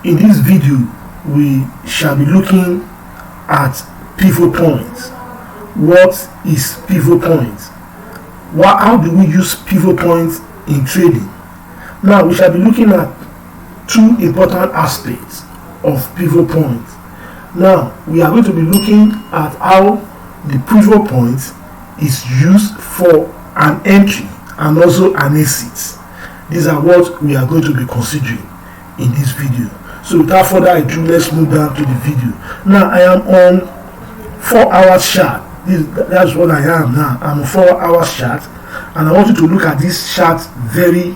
In this video, we shall be looking at pivot points. What is pivot points? How do we use pivot points in trading? Now, we shall be looking at two important aspects of pivot points. Now, we are going to be looking at how the pivot point is used for an entry and also an exit. These are what we are going to be considering in this video. So without further ado, let's move down to the video. Now I am on 4 hours chart. That's what I am now. I'm on 4 hours chart, and I want you to look at this chart very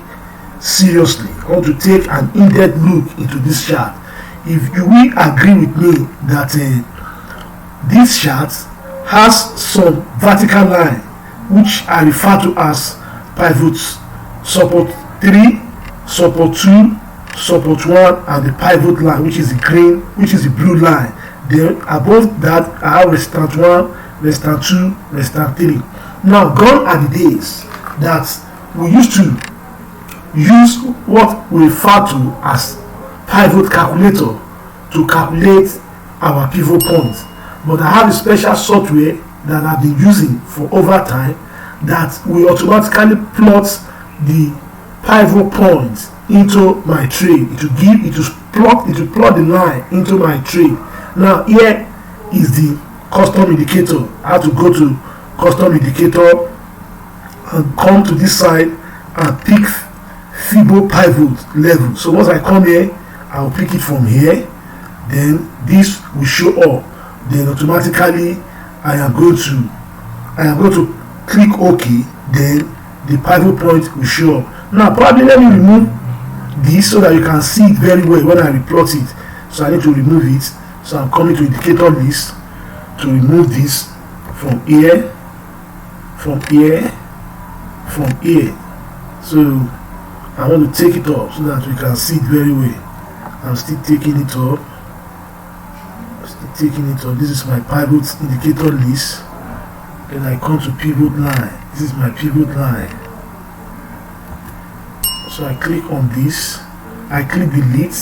seriously. I want to take an in-depth look into this chart. If you will agree with me that this chart has some vertical line which I refer to as pivots: support 3, support 2, support 1, and the pivot line, which is the green, which is the blue line. Then above that I have resistance 1, resistance 2, resistance 3. Now, gone are the days that we used to use what we refer to as pivot calculator to calculate our pivot points. But I have a special software that I've been using for over time that will automatically plot the pivot points into my trade. It will plot the line into my trade. Now here is the custom indicator. I have to go to custom indicator and come to this side and pick Fibo pivot level. So once I come here, I will pick it from here. Then this will show up. Then automatically I am going to click OK. Then the pivot point will show up. Now probably let me remove this so that you can see it very well when I replot it. So I need to remove it. So I'm coming to indicator list to remove this from here, from here, from here. So I want to take it up so that we can see it very well. I'm still taking it up. This is my pivot indicator list. Then I come to pivot line. This is my pivot line. So I click on this, I click delete,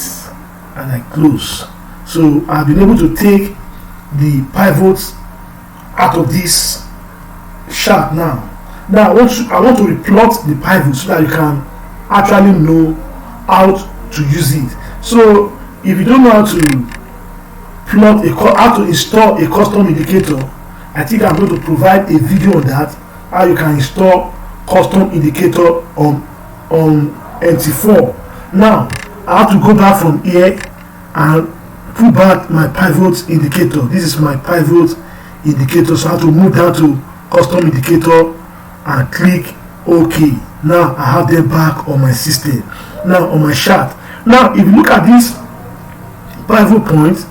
and I close. So I've been able to take the pivots out of this chart now. Now I want to replot the pivot so that you can actually know how to use it. So if you don't know how to how to install a custom indicator, I think I'm going to provide a video on that, how you can install custom indicator on MT4. Now I have to go back from here and put back my pivot indicator. This is my pivot indicator, so I have to move down to custom indicator and click OK. Now I have them back on my system, now on my chart. Now if you look at this pivot point,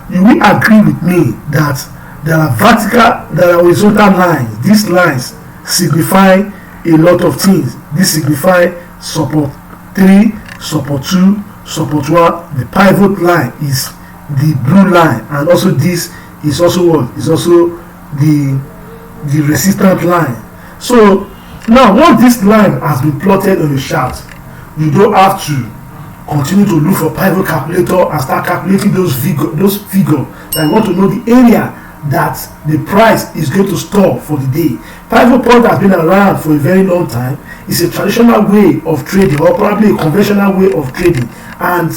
you will agree with me that there are horizontal lines. These lines signify a lot of things. This signify support 3, support 2, support 1. The pivot line is the blue line, and also this is also what is also the resistance line. So now once this line has been plotted on the chart, you don't have to continue to look for pivot calculator and start calculating those figures that you want to know the area that the price is going to store for the day. Pivot point has been around for a very long time. It's a traditional way of trading, or probably a conventional way of trading, and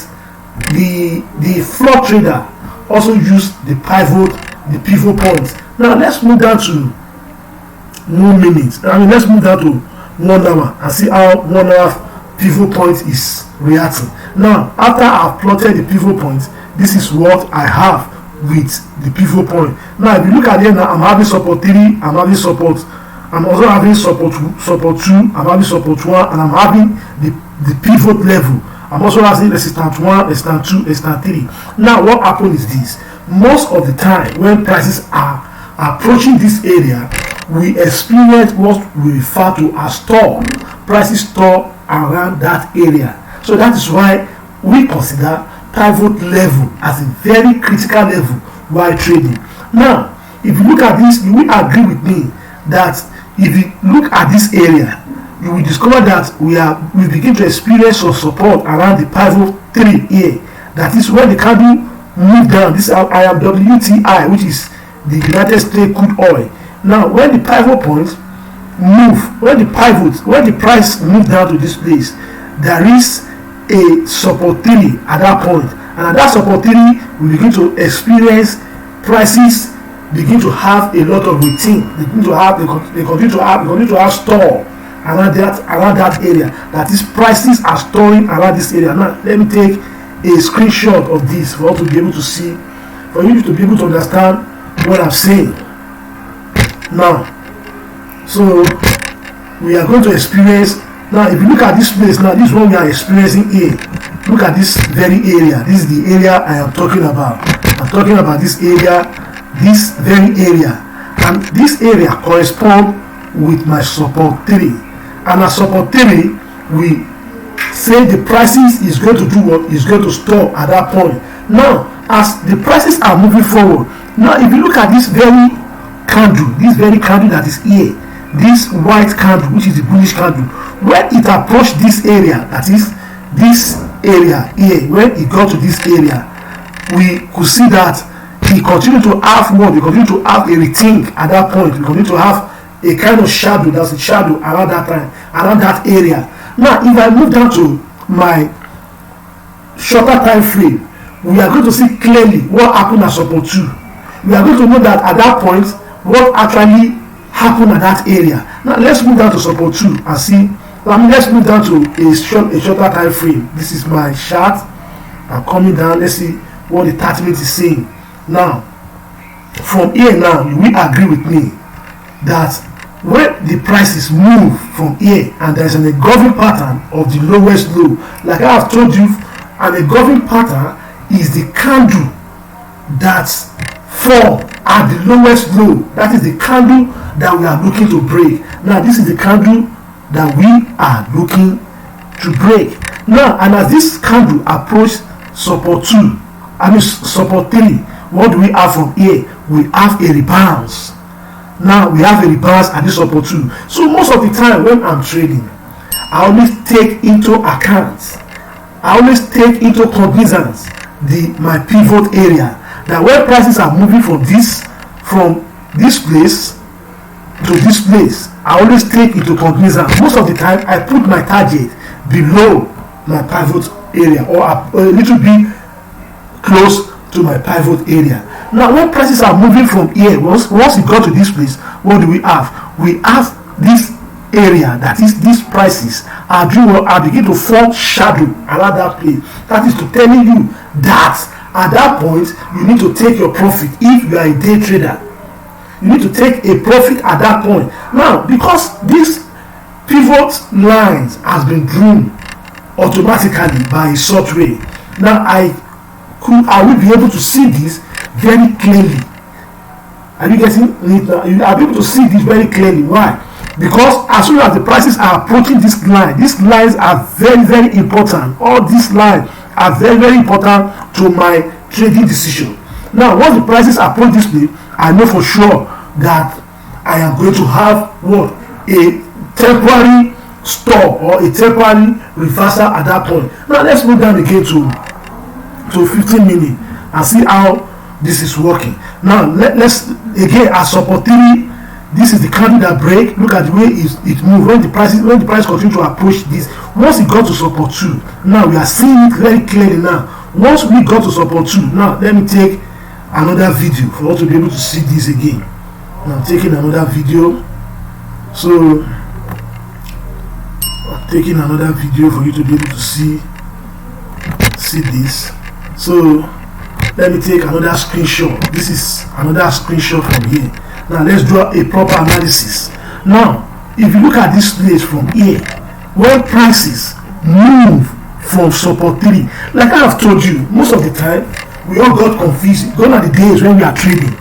the floor trader also use the pivot points. Now let's move down to 1 minute. Let's move down to 1 hour and see how 1 hour pivot point is reacting. Now after I've plotted the pivot point, this is what I have with the pivot point. Now if you look at it now, I'm having support 3, I'm also having support 2, I'm having support 1, and I'm having the pivot level. I'm also having resistance 1, resistance 2, resistance 3. Now what happens is this: most of the time when prices are approaching this area, we experience what we refer to as stall. Prices stall around that area. So that is why we consider pivot level as a very critical level while trading. Now if you look at this, you will agree with me that if you look at this area, you will discover that we begin to experience some support around the pivot 3 here. That is when the candle move down. This I am WTI, which is the United States crude oil. Now when the pivot point move, when the price move down to this place, there is a support theory at that point, and at that support theory we begin to experience prices begin to have a lot of routine, they continue to have store around that area. That is, prices are storing around this area. Now let me take a screenshot of this for us to be able to see, for you to be able to understand what I'm saying. Now, so we are going to experience, now if you look at this place, now this is what we are experiencing here. Look at this very area. This is the area I am talking about. I'm talking about this area, this very area, and this area corresponds with my support theory. And as support theory, we say the prices is going to do what? Is going to store at that point. Now as the prices are moving forward, now if you look at this very candle that is here, this white candle, which is the bullish candle, when it approached this area, that is this area here, when it got to this area, we could see that he continued to have what? We continue to have a rethink at that point. We continue to have a kind of shadow, that's a shadow around that time, around that area. Now if I move down to my shorter time frame, we are going to see clearly what happened at support 2. We are going to know that at that point what actually happened at that area. Now let's move down to support 2 and see. Let's move down to a shorter time frame. This is my chart. I'm coming down. Let's see what the 30 minutes is saying. Now from here, now you will agree with me that when the prices move from here and there is an engulfing pattern of the lowest low, like I have told you, an engulfing pattern is the candle that fall at the lowest low. That is the candle that we are looking to break. Now this is the candle that we are looking to break. Now, and as this candle approach support 2, support 3, what do we have from here? We have a rebalance. Now we have a rebalance at this support 2. So most of the time when I'm trading, I always take into account, I always take into cognizance my pivot area, that when prices are moving from this place to this place, I always take into cognizance. Most of the time I put my target below my pivot area, or a little bit close to my pivot area. Now when prices are moving from here, once it got to this place, what do we have? We have this area, that is these prices are begin to form shadow around that place. That is to telling you that at that point you need to take your profit. If you are a day trader, you need to take a profit at that point. Now because this pivot lines has been drawn automatically by a software, now I will be able to see this very clearly. Are you getting it now? You are able to see this very clearly. Why? Because as soon as the prices are approaching this line, these lines are very, very important. All these lines are very, very important to my trading decision. Now once the prices approach this place, I know for sure that I am going to have what? A temporary stop or a temporary reversal at that point. Now let's move down again to 15 minutes and see how this is working. Now let's again, as support theory, this is the candle that break. Look at the way it moves when the price continue to approach this. Once it got to support 2, now we are seeing it very clearly. Now once we got to support 2, now let me take another video for us to be able to see this again. Now I'm taking another video, so I'm taking another video for you to be able to see this. So let me take another screenshot. This is another screenshot from here. Now let's draw a proper analysis. Now if you look at this place from here, when prices move from support 3, like I have told you, most of the time we all got confused. Gone are the days when we are trading,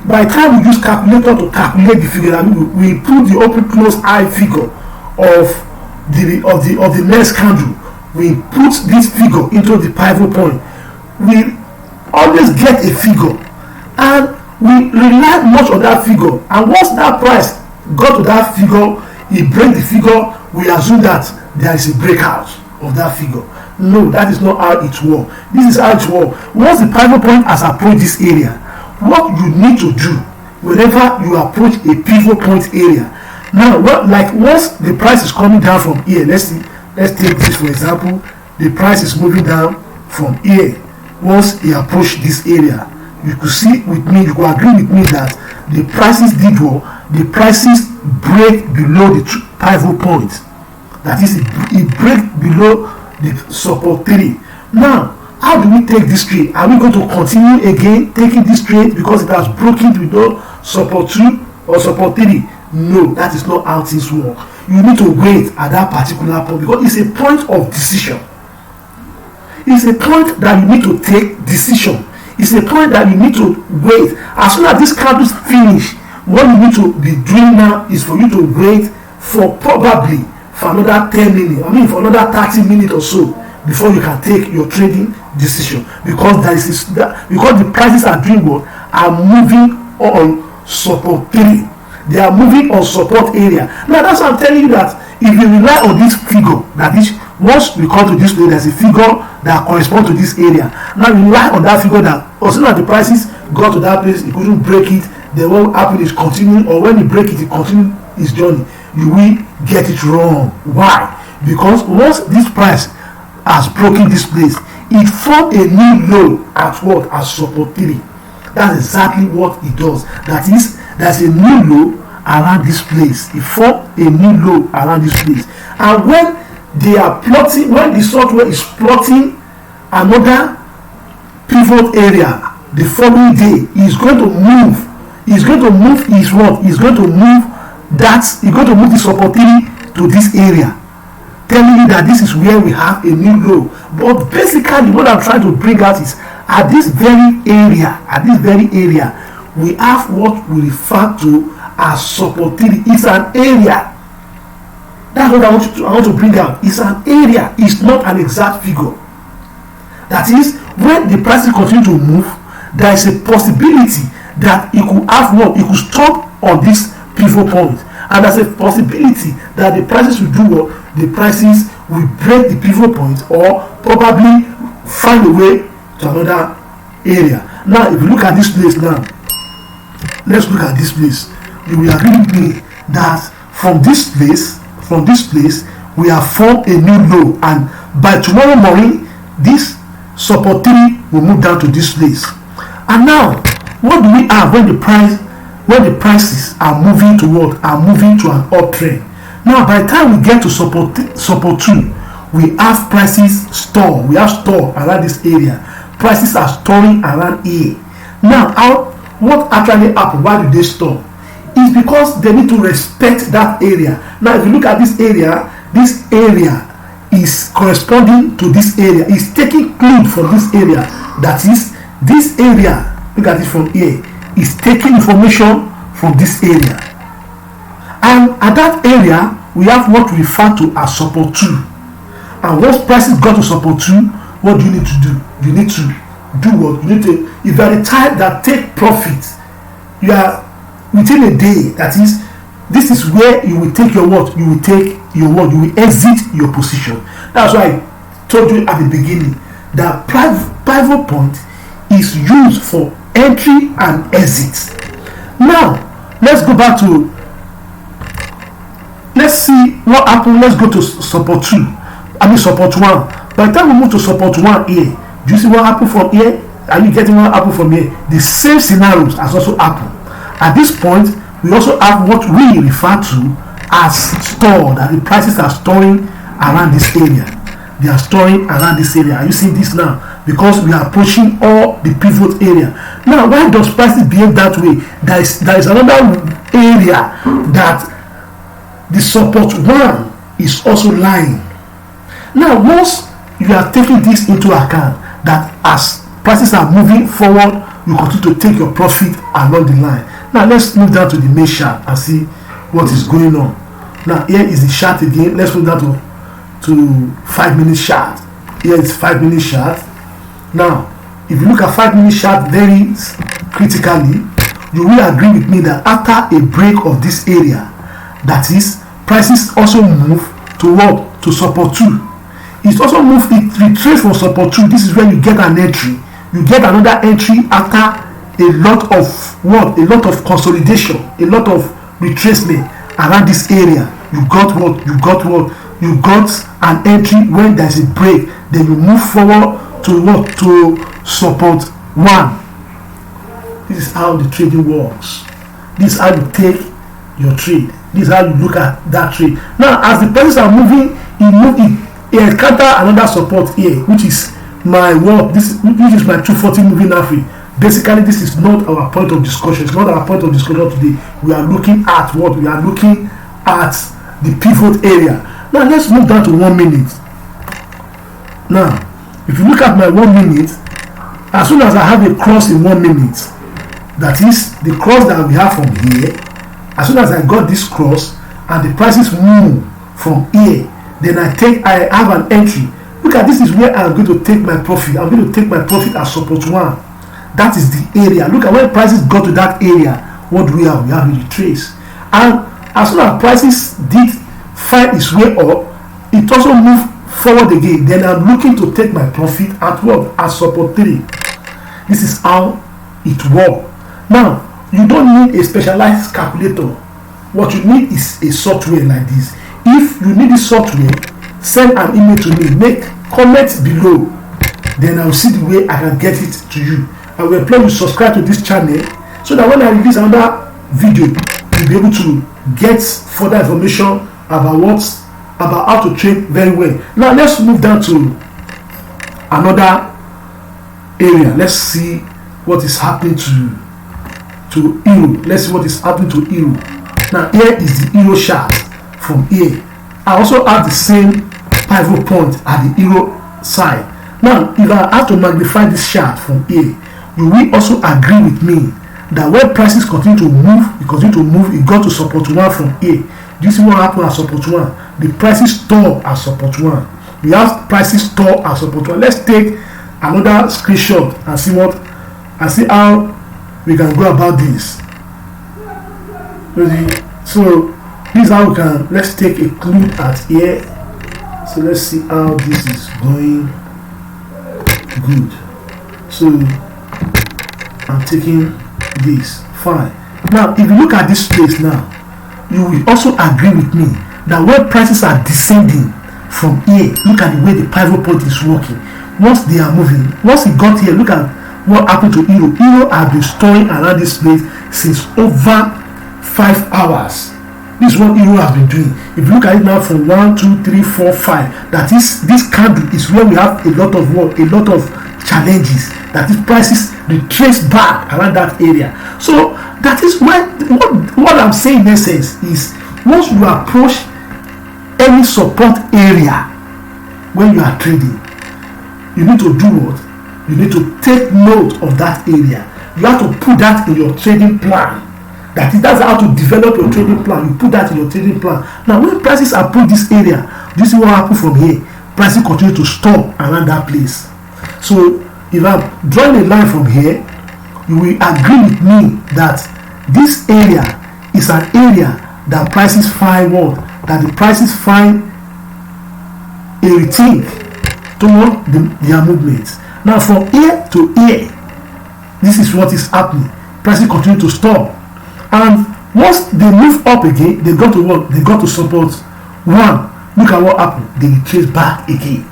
by the time we use calculator to calculate the figure, we put the open close eye figure of the next candle. We put this figure into the pivot point. We always get a figure and we rely much on that figure, and once that price got to that figure, it break the figure, we assume that there is a breakout of that figure. No, that is not how it works. This is how it works. Once the pivot point has approached this area, what you need to do whenever you approach a pivot point area, now like once the price is coming down from here, let's take this for example. The price is moving down from here. Once it approach this area, you could see with me, you could agree with me that the prices did what? The prices break below the pivot point. That is, it breaks below the support 3. Now, how do we take this trade? Are we going to continue again taking this trade because it has broken below support 2 or support 3? No, that is not how things work. You need to wait at that particular point because it's a point of decision. It's a point that you need to take decision. It's a point that you need to wait. As soon as this candle is finished, what you need to be doing now is for you to wait for probably for another 10 minutes, for another 30 minutes or so before you can take your trading decision, because because the prices are doing what? Are moving on support 3. They are moving on support area. Now that's why I'm telling you that if you rely on this figure, that is, once we come to this place, there's a figure that corresponds to this area. Now rely on that figure that as soon as the prices got to that place, it couldn't break it. Then what happened is continuing, or when it break it, it continue its journey. You will get it wrong. Why? Because once this price has broken this place, it formed a new low at what? At support 3. That's exactly what it does. That is, there's a new low around this place. It formed a new low around this place. And when they are plotting, when the software is plotting another pivot area the following day, he's going to move. He's going to move his what? He's going to move the support 3 to this area, telling you that this is where we have a new low. But basically what I'm trying to bring out is at this very area, we have what we refer to as support 3. It's an area. That's what I want to bring out. It's an area. It's not an exact figure. That is, when the prices continue to move, there is a possibility that it could have what? It could stop on this pivot point. And there's a possibility that the prices will do what? The prices will break the pivot point or probably find a way to another area. Now, if you look at this place now, let's look at this place. You will agree with me that from this place, we have formed a new low, and by tomorrow morning, this support 3 will move down to this place. And now, what do we have when the prices are moving to what? Are moving to an uptrend. Now, by the time we get to support 2, we have prices store. We have store around this area. Prices are storing around here. Now, what actually happened? Why do they store? It's because they need to respect that area. Now, if you look at this area is corresponding to this area. It's taking clue from this area. That is, this area, look at it from here, is taking information from this area. And at that area, we have what we refer to as support 2. And once prices got to support 2, what do you need to do? You need to do what? You need to, if you are the type that take profits, you are within a day, that is, this is where you will take your what? You will take your what? You will exit your position. That's why I told you at the beginning that pivot point is used for entry and exit. Now, let's go back to, let's see what happened. Let's go to support 2. Support 1. By the time we move to support 1 here, do you see what happened from here? Are you getting what happened from here? The same scenarios has also happened. At this point, we also have what we refer to as store, that the prices are storing around this area. They are storing around this area. Are you seeing this now? Because we are approaching all the pivot area. Now, why does prices behave that way? There is another area that the support 1 is also lying. Now, once you are taking this into account, that as prices are moving forward, you continue to take your profit along the line. Now, let's move down to the main chart and see what is going on. Now, here is the chart again. Let's move down to 5-minute chart. Here is 5-minute chart. Now, if you look at 5-minute chart very critically, you will agree with me that after a break of this area, that is, prices also move to what? To support 2. It also moved, it retraced from support 2. This is when you get an entry. You get another entry after a lot of what? A lot of consolidation, a lot of retracement around this area. You got what? You got what? You got an entry when there's a break. Then you move forward to what? To support 1. This is how the trading works. This is how you take your trade. This is how you look at that trade. Now, as the prices are moving, it encounter another support here, which is my what? Which is my 240 moving average. Basically, this is not our point of discussion. It's not our point of discussion today. We are looking at what? We are looking at the pivot area. Now, let's move down to 1 minute. Now, if you look at my 1 minute, as soon as I have a cross in 1 minute, that is the cross that we have from here, as soon as I got this cross and the prices move from here, then I have an entry. Look at this, is where I'm going to take my profit. I'm going to take my profit as support 1. That is the area. Look at when prices got to that area. What do we have? We have a retrace. And as soon as prices did find its way up, it also moved forward again. Then I'm looking to take my profit at what? At support 3. This is how it works. Now, you don't need a specialized calculator. What you need is a software like this. If you need this software, send an email to me. Make comments below. Then I will see the way I can get it to you. I will implore you to subscribe to this channel so that when I release another video, you'll be able to get further information about how to trade very well. Now let's move down to another area. Let's see what is happening to euro. Let's see what is happening to euro. Now here is the euro chart from here. I also have the same pivot point at the euro side. Now if I have to magnify this chart from here, you will also agree with me that when prices continue to move, it got to support 1 from here. Do you see what happened at support 1? The prices stop at support 1. We have prices stop at support 1. Let's take another screenshot and see how we can go about this. So this is how we can. Let's take a clue at here. So let's see how this is going. Good. So I'm taking this. Fine. Now, if you look at this space now, you will also agree with me that when prices are descending from here, look at the way the pivot point is working. Once they are moving, once it got here, look at what happened to euro. Euro has been storing around this place since over 5 hours. This is what euro has been doing. If you look at it now from 1, 2, 3, 4, 5, that is, this candle is where we have a lot of what? A lot of challenges. That is, prices retrace back around that area. So that is what I'm saying in essence is, once you approach any support area when you are trading, you need to do what? You need to take note of that area. You have to put that in your trading plan. That's how to develop your trading plan. You put that in your trading plan. Now, when prices approach this area, do you see what happens from here? Prices continue to stop around that place. So if I'm drawing a line from here, you will agree with me that this area is an area that prices find what? That the prices find a rethink toward their movements. Now from here to here, this is what is happening. Prices continue to stop. And once they move up again, they got to what? They got to support 1. Look at what happened. They retrace back again.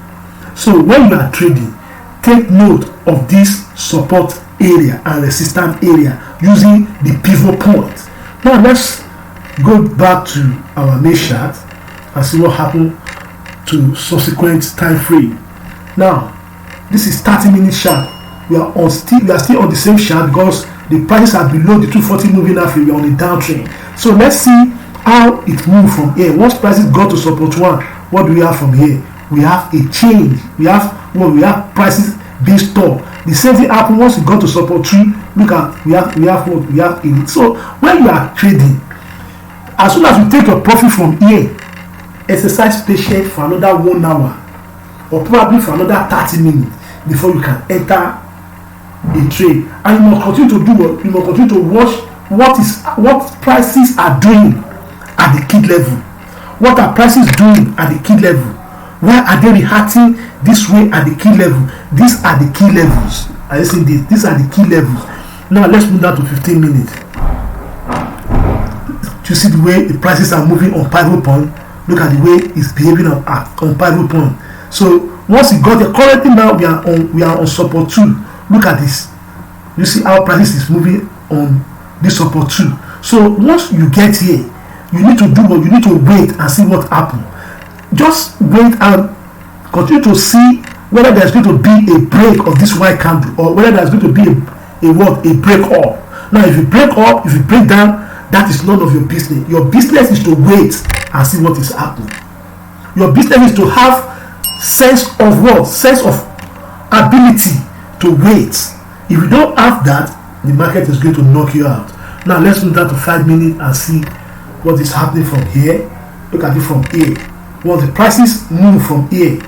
So when you are trading, take note of this support area and resistance area using the pivot point. Now let's go back to our main chart and see what happened to subsequent time frame. Now this is 30-minute chart. We are still on the same chart because the prices are below the 240 moving average. We are on the downtrend. So let's see how it moved from here. Once prices got to support 1, what do we have from here? We have a change. We have prices being stopped. The same thing happened once we got to support 2. Look at we have in it. So when you are trading, as soon as you take your profit from here, exercise patience for another 1 hour or probably for another 30 minutes before you can enter a trade. And you must continue to do what? You must continue to watch what prices are doing at the key level. What are prices doing at the key level? Why are they reacting this way at the key level? These are the key levels. Are you seeing this? These are the key levels. Now let's move down to 15 minutes. You see the way the prices are moving on pivot point. Look at the way it's behaving on pivot point. So once you got the currently now we are on support 2. Look at this. You see how prices is moving on this support 2. So once you get here, you need to do what you need to wait and see what happens. Just wait and continue to see whether there's going to be a break of this white candle, or whether there's going to be a break up. Now if you break up, if you break down, that is none of your business. Your business is to wait and see what is happening. Your business is to have sense of what? Sense of ability to wait. If you don't have that, the market is going to knock you out. Now let's move down to 5 minutes and see what is happening from here. Look at it from here. Once the prices move from here,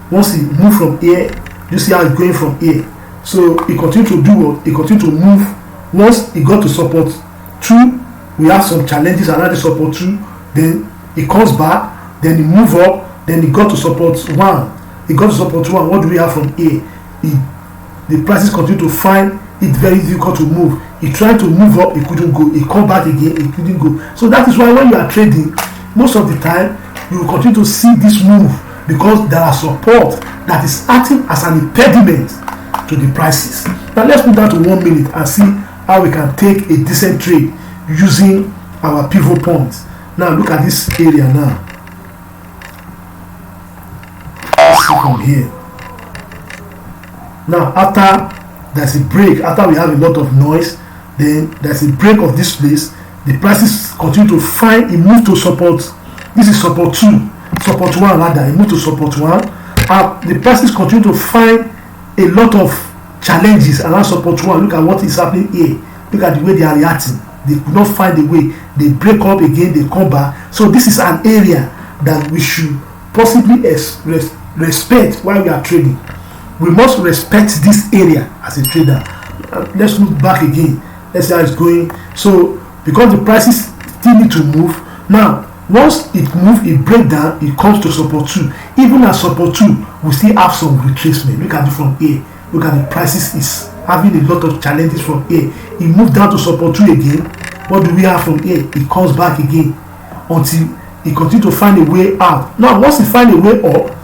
once it move from here, you see how it's going from here. So it continue to do what? It continue to move. Once it got to support 2, we have some challenges around the support 2. Then it comes back. Then it move up. Then it got to support 1. It got to support 1. What do we have from here? The prices continue to find it very difficult to move. It tried to move up, it couldn't go. It come back again, it couldn't go. So that is why when you are trading, most of the time you will continue to see this move, because there are support that is acting as an impediment to the prices. Now let's move down to 1 minute and see how we can take a decent trade using our pivot points. Now look at this area now. Let's see from here. Now after there's a break, after we have a lot of noise, then there's a break of this place. The prices continue to find a move to support. This is support 2, support 1 rather. A move to support 1. The prices continue to find a lot of challenges around support 1. Look at what is happening here. Look at the way they are reacting. They could not find a way. They break up again. They come back. So this is an area that we should possibly respect while we are trading. We must respect this area as a trader. Let's look back again. Let's see how it's going. So because the prices still need to move. Now once it moves, it breaks down, it comes to support 2. Even at support 2, we still have some retracement. Look at it from here. Look at the prices is having a lot of challenges from here. It moved down to support 2 again. What do we have from here? It comes back again until it continues to find a way out. Now once it finds a way up,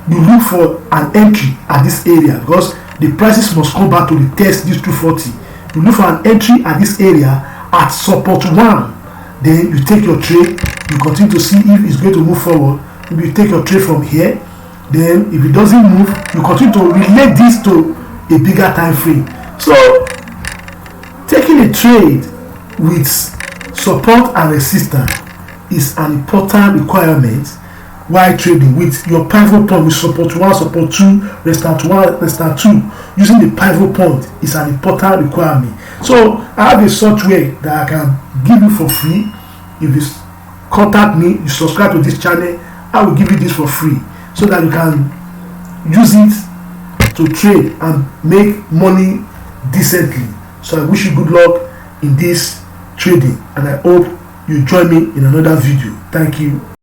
you look for an entry at this area, because the prices must come back to retest this 240. You look for an entry at this area at support 1. Then you take your trade. You continue to see if it's going to move forward. If you take your trade from here, then if it doesn't move, you continue to relate this to a bigger time frame. So taking a trade with support and resistance is an important requirement while trading with your pivot point. With support 1, support 2, resistance 1, resistance 2, using the pivot point is an important requirement. So I have a software that I can give you for free. If you contact me, you subscribe to this channel, I will give you this for free so that you can use it to trade and make money decently. So I wish you good luck in this trading, and I hope you join me in another video. Thank you.